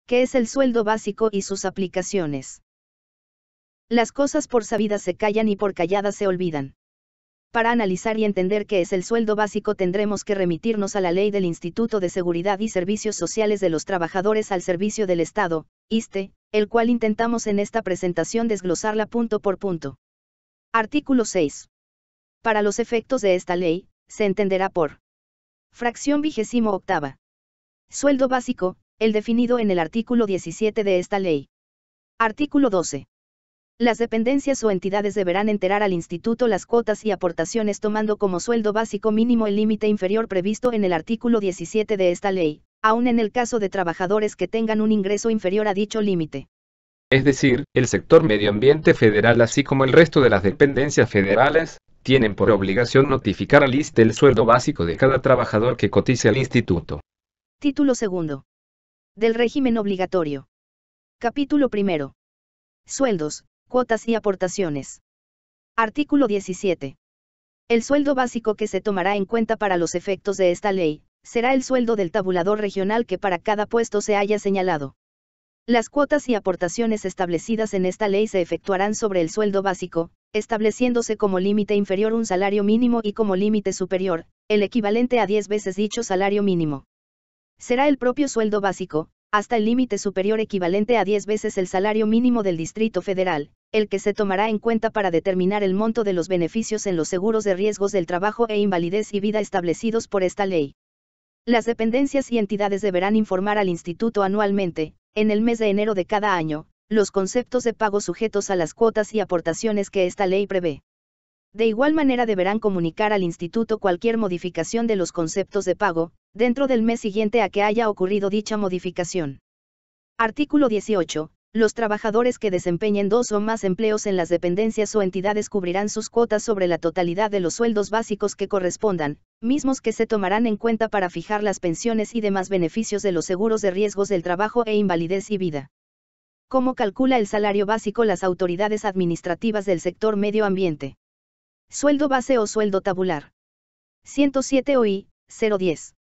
¿Qué es el sueldo básico y sus aplicaciones? Las cosas por sabidas se callan y por calladas se olvidan. Para analizar y entender qué es el sueldo básico tendremos que remitirnos a la ley del Instituto de Seguridad y Servicios Sociales de los Trabajadores al Servicio del Estado, ISSSTE, el cual intentamos en esta presentación desglosarla punto por punto. Artículo 6. Para los efectos de esta ley, se entenderá por fracción 28ª. Sueldo básico, el definido en el artículo 17 de esta ley. Artículo 12. Las dependencias o entidades deberán enterar al Instituto las cuotas y aportaciones tomando como sueldo básico mínimo el límite inferior previsto en el artículo 17 de esta ley, aun en el caso de trabajadores que tengan un ingreso inferior a dicho límite. Es decir, el sector medio ambiente federal así como el resto de las dependencias federales, tienen por obligación notificar al ISSSTE el sueldo básico de cada trabajador que cotice al instituto. Título segundo. Del régimen obligatorio. Capítulo primero. Sueldos, cuotas y aportaciones. Artículo 17. El sueldo básico que se tomará en cuenta para los efectos de esta ley, será el sueldo del tabulador regional que para cada puesto se haya señalado. Las cuotas y aportaciones establecidas en esta ley se efectuarán sobre el sueldo básico, estableciéndose como límite inferior un salario mínimo y como límite superior, el equivalente a 10 veces dicho salario mínimo. Será el propio sueldo básico, hasta el límite superior equivalente a 10 veces el salario mínimo del Distrito Federal, el que se tomará en cuenta para determinar el monto de los beneficios en los seguros de riesgos del trabajo e invalidez y vida establecidos por esta ley. Las dependencias y entidades deberán informar al Instituto anualmente, en el mes de enero de cada año, los conceptos de pago sujetos a las cuotas y aportaciones que esta ley prevé. De igual manera deberán comunicar al Instituto cualquier modificación de los conceptos de pago, dentro del mes siguiente a que haya ocurrido dicha modificación. Artículo 18. Los trabajadores que desempeñen 2 o más empleos en las dependencias o entidades cubrirán sus cuotas sobre la totalidad de los sueldos básicos que correspondan, mismos que se tomarán en cuenta para fijar las pensiones y demás beneficios de los seguros de riesgos del trabajo e invalidez y vida. ¿Cómo calcula el salario básico las autoridades administrativas del sector medio ambiente? Sueldo base o sueldo tabular. 107 OI, 010.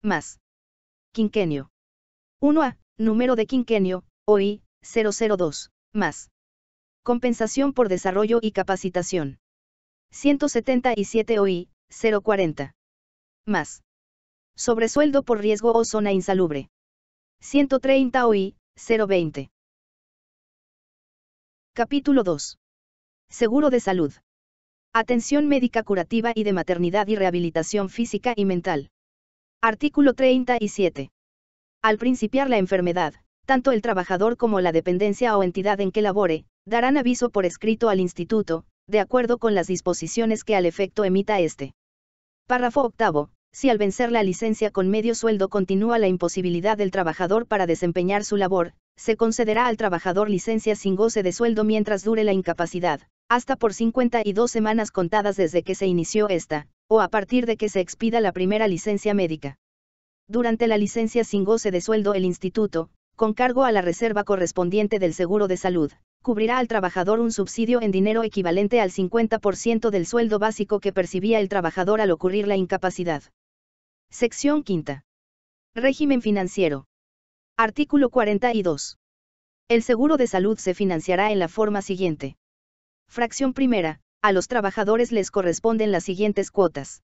Más. Quinquenio. 1A, número de quinquenio, OI, 002, más. Compensación por desarrollo y capacitación. 177 OI, 040. Más. Sobresueldo por riesgo o zona insalubre. 130 OI, 020. Capítulo 2. Seguro de salud. Atención médica curativa y de maternidad y rehabilitación física y mental. Artículo 37. Al principiar la enfermedad, tanto el trabajador como la dependencia o entidad en que labore, darán aviso por escrito al Instituto, de acuerdo con las disposiciones que al efecto emita este. Párrafo octavo. Si al vencer la licencia con medio sueldo continúa la imposibilidad del trabajador para desempeñar su labor, se concederá al trabajador licencia sin goce de sueldo mientras dure la incapacidad, hasta por 52 semanas contadas desde que se inició esta, o a partir de que se expida la primera licencia médica. Durante la licencia sin goce de sueldo el Instituto, con cargo a la reserva correspondiente del seguro de salud, cubrirá al trabajador un subsidio en dinero equivalente al 50% del sueldo básico que percibía el trabajador al ocurrir la incapacidad. Sección quinta. Régimen financiero. Artículo 42. El seguro de salud se financiará en la forma siguiente. Fracción primera. A los trabajadores les corresponden las siguientes cuotas.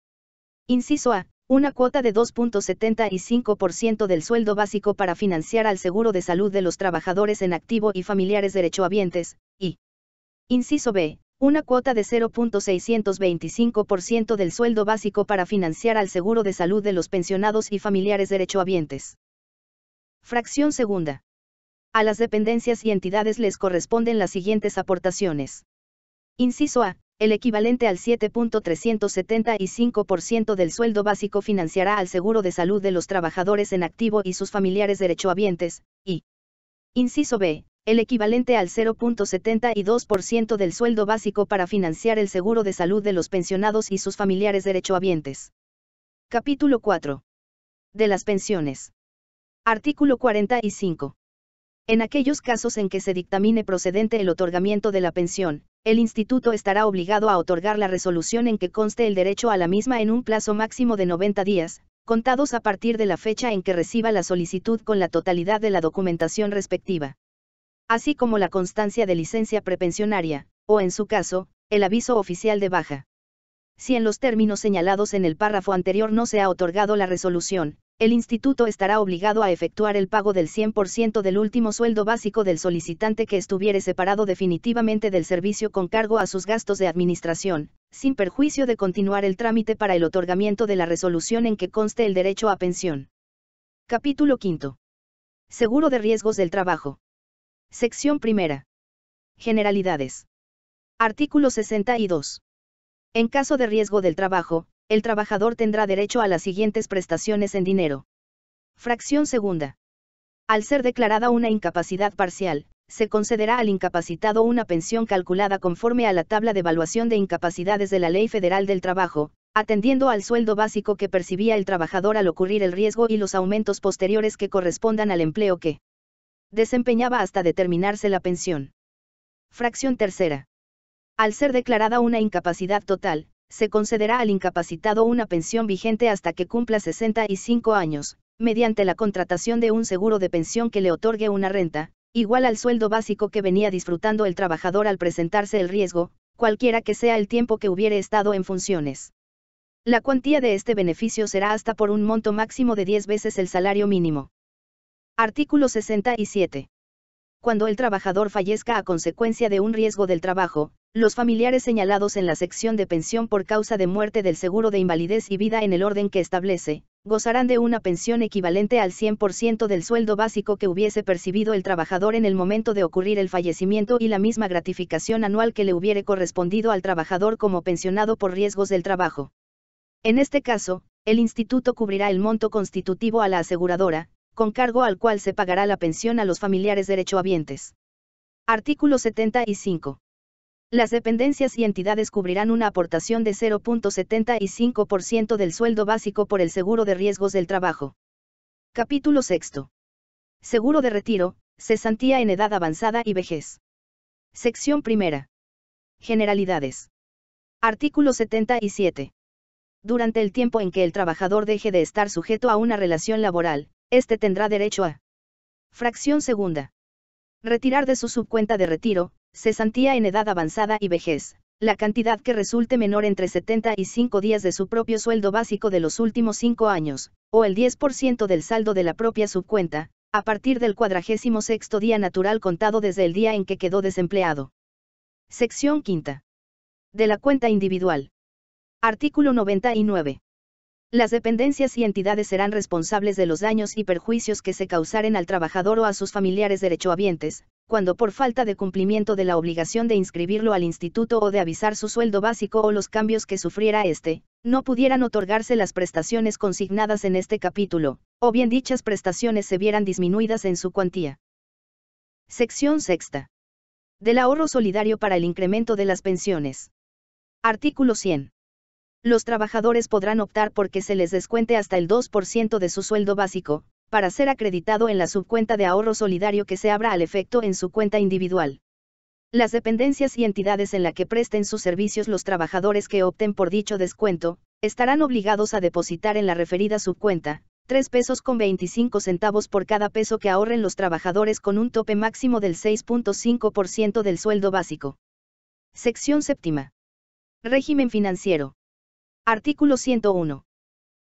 Inciso A. Una cuota de 2.75% del sueldo básico para financiar al seguro de salud de los trabajadores en activo y familiares derechohabientes, y inciso B. Una cuota de 0.625% del sueldo básico para financiar al seguro de salud de los pensionados y familiares derechohabientes. Fracción segunda. A las dependencias y entidades les corresponden las siguientes aportaciones. Inciso A. El equivalente al 7.375% del sueldo básico financiará al seguro de salud de los trabajadores en activo y sus familiares derechohabientes, y inciso B. El equivalente al 0.72% del sueldo básico para financiar el seguro de salud de los pensionados y sus familiares derechohabientes. Capítulo 4. De las pensiones. Artículo 45. En aquellos casos en que se dictamine procedente el otorgamiento de la pensión, el Instituto estará obligado a otorgar la resolución en que conste el derecho a la misma en un plazo máximo de 90 días, contados a partir de la fecha en que reciba la solicitud con la totalidad de la documentación respectiva, así como la constancia de licencia prepensionaria, o en su caso, el aviso oficial de baja. Si en los términos señalados en el párrafo anterior no se ha otorgado la resolución, el instituto estará obligado a efectuar el pago del 100% del último sueldo básico del solicitante que estuviere separado definitivamente del servicio con cargo a sus gastos de administración, sin perjuicio de continuar el trámite para el otorgamiento de la resolución en que conste el derecho a pensión. Capítulo 5. Seguro de riesgos del trabajo. Sección primera. Generalidades. Artículo 62. En caso de riesgo del trabajo, el trabajador tendrá derecho a las siguientes prestaciones en dinero. Fracción segunda. Al ser declarada una incapacidad parcial, se concederá al incapacitado una pensión calculada conforme a la tabla de evaluación de incapacidades de la Ley Federal del Trabajo, atendiendo al sueldo básico que percibía el trabajador al ocurrir el riesgo y los aumentos posteriores que correspondan al empleo que desempeñaba hasta determinarse la pensión. Fracción tercera. Al ser declarada una incapacidad total, se concederá al incapacitado una pensión vigente hasta que cumpla 65 años, mediante la contratación de un seguro de pensión que le otorgue una renta, igual al sueldo básico que venía disfrutando el trabajador al presentarse el riesgo, cualquiera que sea el tiempo que hubiere estado en funciones. La cuantía de este beneficio será hasta por un monto máximo de 10 veces el salario mínimo. Artículo 67. Cuando el trabajador fallezca a consecuencia de un riesgo del trabajo, los familiares señalados en la sección de pensión por causa de muerte del seguro de invalidez y vida en el orden que establece, gozarán de una pensión equivalente al 100% del sueldo básico que hubiese percibido el trabajador en el momento de ocurrir el fallecimiento y la misma gratificación anual que le hubiere correspondido al trabajador como pensionado por riesgos del trabajo. En este caso, el instituto cubrirá el monto constitutivo a la aseguradora, con cargo al cual se pagará la pensión a los familiares derechohabientes. Artículo 75. Las dependencias y entidades cubrirán una aportación de 0.75% del sueldo básico por el seguro de riesgos del trabajo. Capítulo 6. Seguro de retiro, cesantía en edad avanzada y vejez. Sección primera. Generalidades. Artículo 77. Durante el tiempo en que el trabajador deje de estar sujeto a una relación laboral, éste tendrá derecho a. Fracción segunda. Retirar de su subcuenta de retiro, cesantía en edad avanzada y vejez, la cantidad que resulte menor entre 75 días de su propio sueldo básico de los últimos 5 años, o el 10% del saldo de la propia subcuenta, a partir del 46º día natural contado desde el día en que quedó desempleado. Sección quinta. De la cuenta individual. Artículo 99. Las dependencias y entidades serán responsables de los daños y perjuicios que se causaren al trabajador o a sus familiares derechohabientes, cuando por falta de cumplimiento de la obligación de inscribirlo al instituto o de avisar su sueldo básico o los cambios que sufriera éste, no pudieran otorgarse las prestaciones consignadas en este capítulo, o bien dichas prestaciones se vieran disminuidas en su cuantía. Sección sexta. Del ahorro solidario para el incremento de las pensiones. Artículo 100. Los trabajadores podrán optar por que se les descuente hasta el 2% de su sueldo básico, para ser acreditado en la subcuenta de ahorro solidario que se abra al efecto en su cuenta individual. Las dependencias y entidades en la que presten sus servicios los trabajadores que opten por dicho descuento, estarán obligados a depositar en la referida subcuenta, 3.25 pesos por cada peso que ahorren los trabajadores con un tope máximo del 6.5% del sueldo básico. Sección séptima. Régimen financiero. Artículo 101.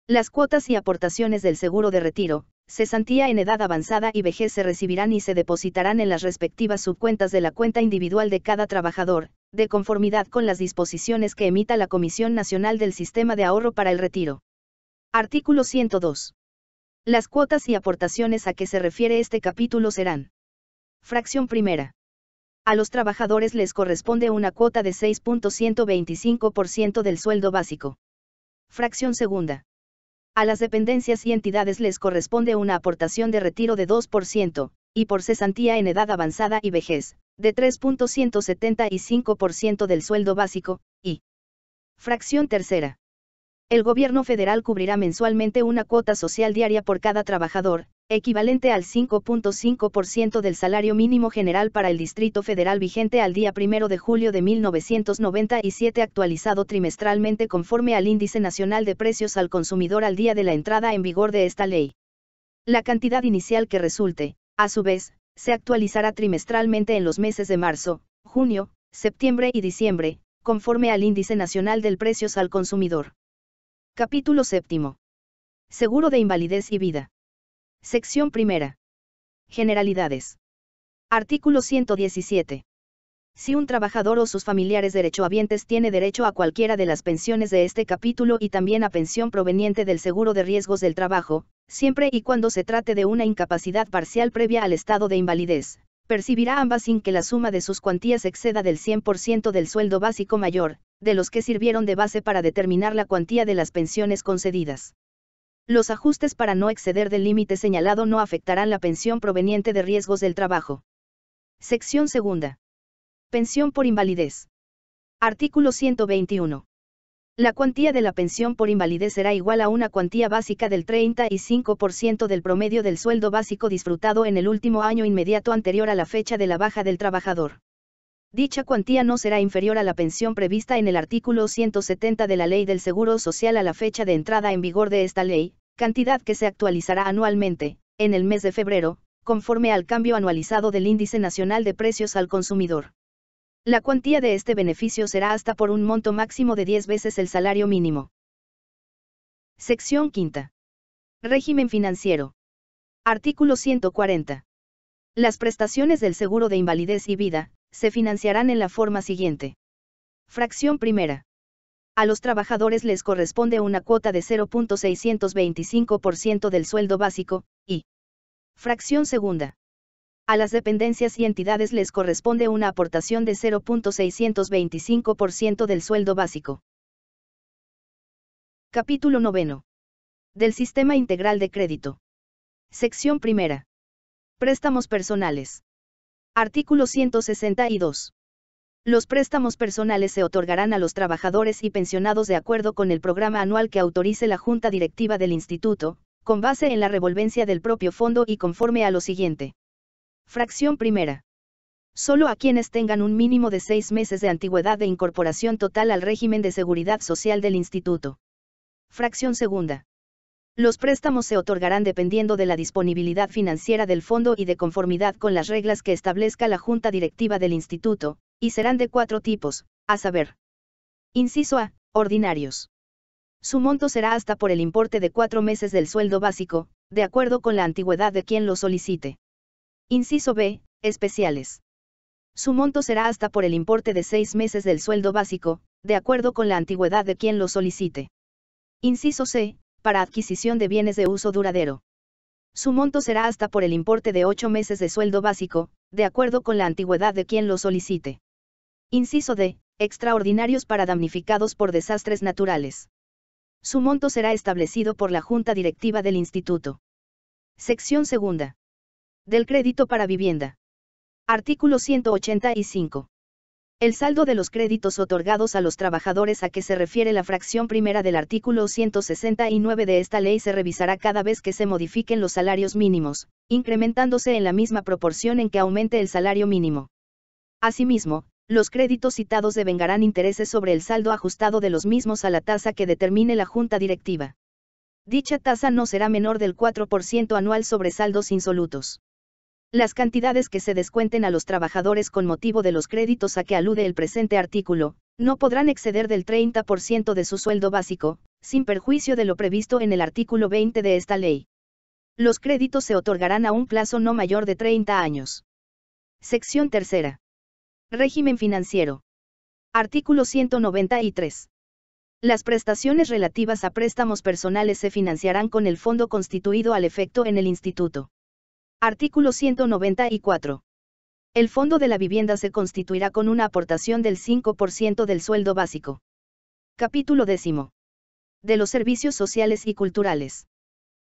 Las cuotas y aportaciones del seguro de retiro, cesantía en edad avanzada y vejez se recibirán y se depositarán en las respectivas subcuentas de la cuenta individual de cada trabajador, de conformidad con las disposiciones que emita la Comisión Nacional del Sistema de Ahorro para el Retiro. Artículo 102. Las cuotas y aportaciones a que se refiere este capítulo serán. Fracción primera. A los trabajadores les corresponde una cuota de 6.125% del sueldo básico. Fracción segunda. A las dependencias y entidades les corresponde una aportación de retiro de 2%, y por cesantía en edad avanzada y vejez, de 3.175% del sueldo básico, y. Fracción tercera. El gobierno federal cubrirá mensualmente una cuota social diaria por cada trabajador, equivalente al 5.5% del salario mínimo general para el Distrito Federal vigente al día 1 de julio de 1997, actualizado trimestralmente conforme al Índice Nacional de Precios al Consumidor al día de la entrada en vigor de esta ley. La cantidad inicial que resulte, a su vez, se actualizará trimestralmente en los meses de marzo, junio, septiembre y diciembre, conforme al Índice Nacional del Precios al Consumidor. Capítulo séptimo. Seguro de invalidez y vida. Sección primera. Generalidades. Artículo 117. Si un trabajador o sus familiares derechohabientes tiene derecho a cualquiera de las pensiones de este capítulo y también a pensión proveniente del seguro de riesgos del trabajo, siempre y cuando se trate de una incapacidad parcial previa al estado de invalidez, percibirá ambas sin que la suma de sus cuantías exceda del 100% del sueldo básico mayor, de los que sirvieron de base para determinar la cuantía de las pensiones concedidas. Los ajustes para no exceder del límite señalado no afectarán la pensión proveniente de riesgos del trabajo. Sección segunda. Pensión por invalidez. Artículo 121. La cuantía de la pensión por invalidez será igual a una cuantía básica del 35% del promedio del sueldo básico disfrutado en el último año inmediato anterior a la fecha de la baja del trabajador. Dicha cuantía no será inferior a la pensión prevista en el artículo 170 de la Ley del Seguro Social a la fecha de entrada en vigor de esta ley, cantidad que se actualizará anualmente, en el mes de febrero, conforme al cambio anualizado del Índice Nacional de Precios al Consumidor. La cuantía de este beneficio será hasta por un monto máximo de 10 veces el salario mínimo. Sección quinta. Régimen financiero. Artículo 140. Las prestaciones del seguro de invalidez y vida se financiarán en la forma siguiente. Fracción primera. A los trabajadores les corresponde una cuota de 0.625% del sueldo básico, y fracción segunda. A las dependencias y entidades les corresponde una aportación de 0.625% del sueldo básico. Capítulo noveno. Del Sistema Integral de Crédito. Sección primera. Préstamos personales. Artículo 162. Los préstamos personales se otorgarán a los trabajadores y pensionados de acuerdo con el programa anual que autorice la Junta Directiva del Instituto, con base en la revolvencia del propio fondo y conforme a lo siguiente. Fracción primera. Solo a quienes tengan un mínimo de 6 meses de antigüedad de incorporación total al régimen de seguridad social del Instituto. Fracción segunda. Los préstamos se otorgarán dependiendo de la disponibilidad financiera del fondo y de conformidad con las reglas que establezca la Junta Directiva del Instituto, y serán de 4 tipos, a saber. Inciso A, ordinarios. Su monto será hasta por el importe de 4 meses del sueldo básico, de acuerdo con la antigüedad de quien lo solicite. Inciso B, especiales. Su monto será hasta por el importe de 6 meses del sueldo básico, de acuerdo con la antigüedad de quien lo solicite. Inciso C, para adquisición de bienes de uso duradero. Su monto será hasta por el importe de 8 meses de sueldo básico, de acuerdo con la antigüedad de quien lo solicite. Inciso D, extraordinarios para damnificados por desastres naturales. Su monto será establecido por la Junta Directiva del Instituto. Sección segunda. Del crédito para vivienda. Artículo 185. El saldo de los créditos otorgados a los trabajadores a que se refiere la fracción primera del artículo 169 de esta ley se revisará cada vez que se modifiquen los salarios mínimos, incrementándose en la misma proporción en que aumente el salario mínimo. Asimismo, los créditos citados devengarán intereses sobre el saldo ajustado de los mismos a la tasa que determine la Junta Directiva. Dicha tasa no será menor del 4% anual sobre saldos insolutos. Las cantidades que se descuenten a los trabajadores con motivo de los créditos a que alude el presente artículo, no podrán exceder del 30% de su sueldo básico, sin perjuicio de lo previsto en el artículo 20 de esta ley. Los créditos se otorgarán a un plazo no mayor de 30 años. Sección tercera. Régimen financiero. Artículo 193. Las prestaciones relativas a préstamos personales se financiarán con el fondo constituido al efecto en el Instituto. Artículo 194. El Fondo de la Vivienda se constituirá con una aportación del 5% del sueldo básico. Capítulo 10. De los servicios sociales y culturales.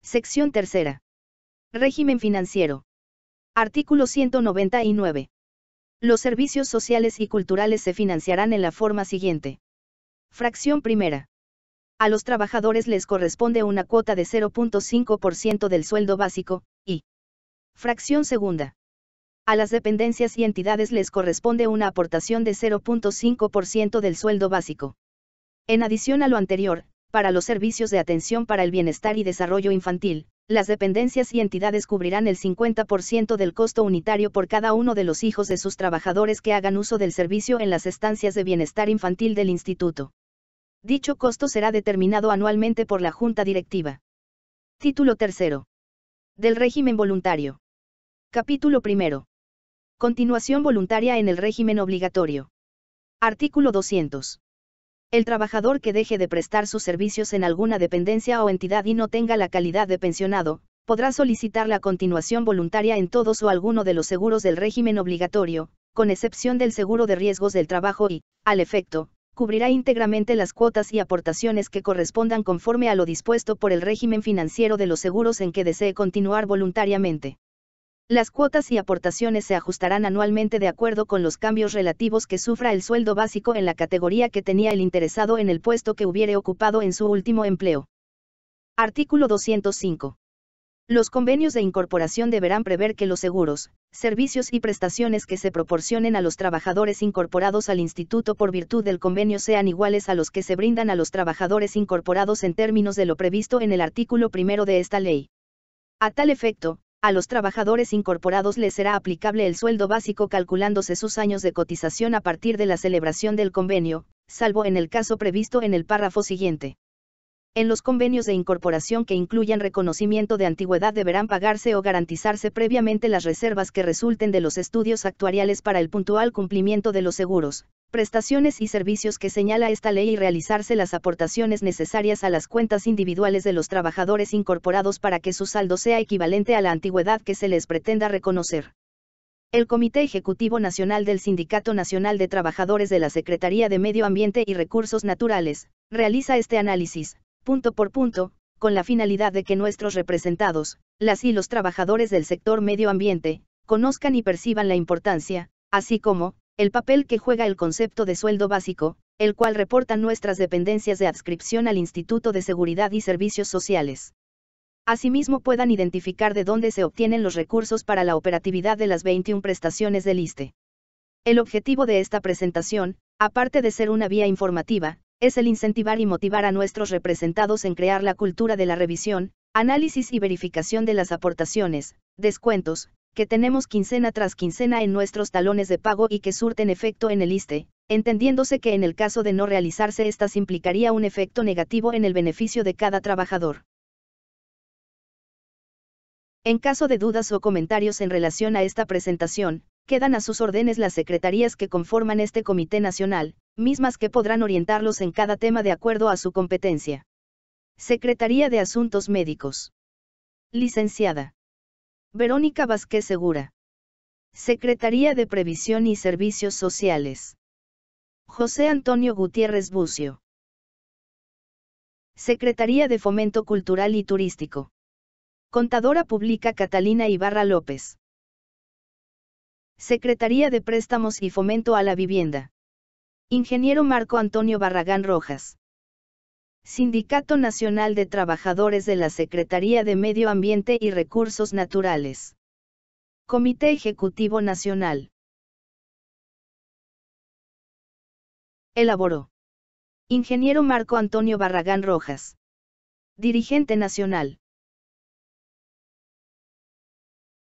Sección tercera. Régimen financiero. Artículo 199. Los servicios sociales y culturales se financiarán en la forma siguiente. Fracción primera. A los trabajadores les corresponde una cuota de 0.5% del sueldo básico, y fracción segunda. A las dependencias y entidades les corresponde una aportación de 0.5% del sueldo básico. En adición a lo anterior, para los servicios de atención para el bienestar y desarrollo infantil, las dependencias y entidades cubrirán el 50% del costo unitario por cada uno de los hijos de sus trabajadores que hagan uso del servicio en las estancias de bienestar infantil del instituto. Dicho costo será determinado anualmente por la Junta Directiva. Título 3. Del régimen voluntario. Capítulo 1. Continuación voluntaria en el régimen obligatorio. Artículo 200. El trabajador que deje de prestar sus servicios en alguna dependencia o entidad y no tenga la calidad de pensionado, podrá solicitar la continuación voluntaria en todos o alguno de los seguros del régimen obligatorio, con excepción del seguro de riesgos del trabajo y, al efecto, cubrirá íntegramente las cuotas y aportaciones que correspondan conforme a lo dispuesto por el régimen financiero de los seguros en que desee continuar voluntariamente. Las cuotas y aportaciones se ajustarán anualmente de acuerdo con los cambios relativos que sufra el sueldo básico en la categoría que tenía el interesado en el puesto que hubiere ocupado en su último empleo. Artículo 205. Los convenios de incorporación deberán prever que los seguros, servicios y prestaciones que se proporcionen a los trabajadores incorporados al instituto por virtud del convenio sean iguales a los que se brindan a los trabajadores incorporados en términos de lo previsto en el artículo 1 de esta ley. A tal efecto, a los trabajadores incorporados les será aplicable el sueldo básico calculándose sus años de cotización a partir de la celebración del convenio, salvo en el caso previsto en el párrafo siguiente. En los convenios de incorporación que incluyan reconocimiento de antigüedad deberán pagarse o garantizarse previamente las reservas que resulten de los estudios actuariales para el puntual cumplimiento de los seguros, prestaciones y servicios que señala esta ley y realizarse las aportaciones necesarias a las cuentas individuales de los trabajadores incorporados para que su saldo sea equivalente a la antigüedad que se les pretenda reconocer. El Comité Ejecutivo Nacional del Sindicato Nacional de Trabajadores de la Secretaría de Medio Ambiente y Recursos Naturales, realiza este análisis, punto por punto, con la finalidad de que nuestros representados, las y los trabajadores del sector medio ambiente, conozcan y perciban la importancia, así como, el papel que juega el concepto de sueldo básico, el cual reportan nuestras dependencias de adscripción al Instituto de Seguridad y Servicios Sociales. Asimismo puedan identificar de dónde se obtienen los recursos para la operatividad de las 21 prestaciones del ISSSTE. El objetivo de esta presentación, aparte de ser una vía informativa, es el incentivar y motivar a nuestros representados en crear la cultura de la revisión, análisis y verificación de las aportaciones, descuentos, que tenemos quincena tras quincena en nuestros talones de pago y que surten efecto en el ISSSTE, entendiéndose que en el caso de no realizarse estas implicaría un efecto negativo en el beneficio de cada trabajador. En caso de dudas o comentarios en relación a esta presentación, quedan a sus órdenes las secretarías que conforman este Comité Nacional, mismas que podrán orientarlos en cada tema de acuerdo a su competencia. Secretaría de Asuntos Médicos. Licenciada Verónica Vázquez Segura. Secretaría de Previsión y Servicios Sociales. José Antonio Gutiérrez Bucio. Secretaría de Fomento Cultural y Turístico. Contadora Pública Catalina Ibarra López. Secretaría de Préstamos y Fomento a la Vivienda. Ingeniero Marco Antonio Barragán Rojas. Sindicato Nacional de Trabajadores de la Secretaría de Medio Ambiente y Recursos Naturales. Comité Ejecutivo Nacional. Elaboró. Ingeniero Marco Antonio Barragán Rojas. Dirigente Nacional.